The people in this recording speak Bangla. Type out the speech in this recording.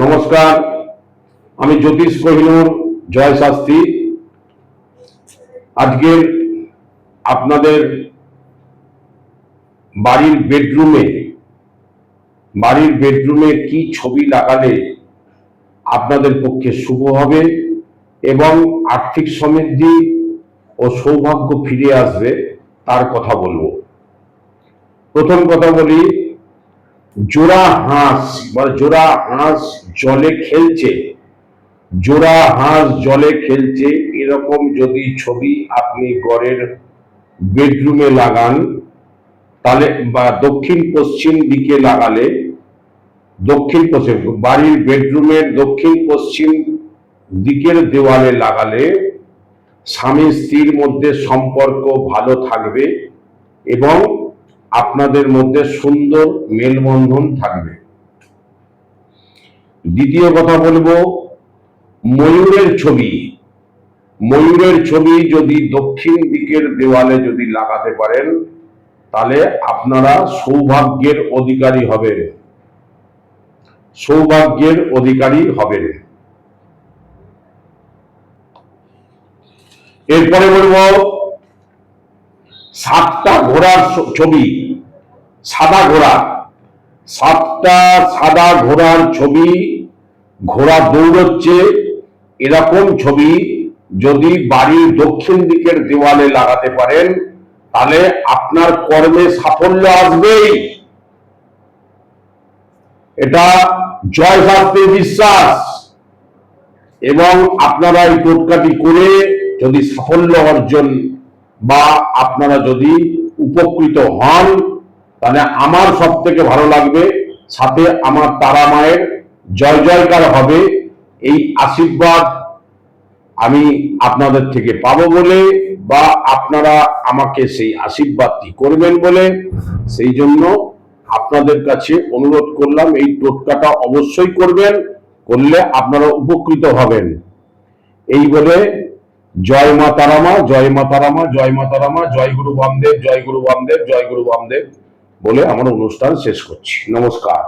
নমস্কার, আমি জ্যোতিষ কোহিনুর জয় শাস্ত্রী। আজকের আপনাদের বাড়ির বেডরুমে কি ছবি লাগালে আপনাদের পক্ষে শুভ হবে এবং আর্থিক সমৃদ্ধি ও সৌভাগ্য ফিরে আসবে তার কথা বলবো। প্রথম কথা বলি, জোড়া হাঁস জলে খেলছে, এরকম যদি ছবি আপনি ঘরের বেডরুমে লাগান, তাহলে বা দক্ষিণ পশ্চিম দিকে লাগালে, বাড়ির বেডরুমের দক্ষিণ পশ্চিম দিকের দেওয়ালে লাগালে স্বামী স্ত্রীর মধ্যে সম্পর্ক ভালো থাকবে এবং আপনাদের মধ্যে সুন্দর মেলবন্ধন থাকবে। দ্বিতীয় কথা বলবো, ময়ূরের ছবি যদি দক্ষিণ দিকের দেওয়ালে যদি লাগাতে পারেন, তাহলে আপনারা সৌভাগ্যের অধিকারী হবেন। এরপরে বলবো, সাতটা ঘোড়ার ছবি, সাতটা সাদা ঘোড়ার ছবি, ঘোড়া দৌড়চ্ছে, এরকম ছবি যদি বাড়ির দক্ষিণ দিকের দেওয়ালে লাগাতে পারেন, তাহলে আপনার কর্মে সাফল্য আসবেই। এটা জয় শাস্ত্রীর বিশ্বাস। এবং আপনারা এই টোটকাটি করে যদি সাফল্য অর্জন বা আপনারা যদি উপকৃত হন, তাহলে আমার সব থেকে ভালো লাগবে, সাথে আমার তারা মায়ের জয় জয়কার হবে। এই আশীর্বাদ আমি আপনাদের থেকে পাবো বলে, বা আপনারা আমাকে সেই আশীর্বাদটি করবেন বলে, সেই জন্য আপনাদের কাছে অনুরোধ করলাম, এই টোটকাটা অবশ্যই করবেন, করলে আপনারা উপকৃত হবেন। এই বলে জয় মা তারামা, জয় মা তারামা, জয় মা তারামা, জয় গুরু বামদেব, জয় গুরু বামদেব, জয় গুরু বামদেব বলে আমার অনুষ্ঠান শেষ করছি। নমস্কার।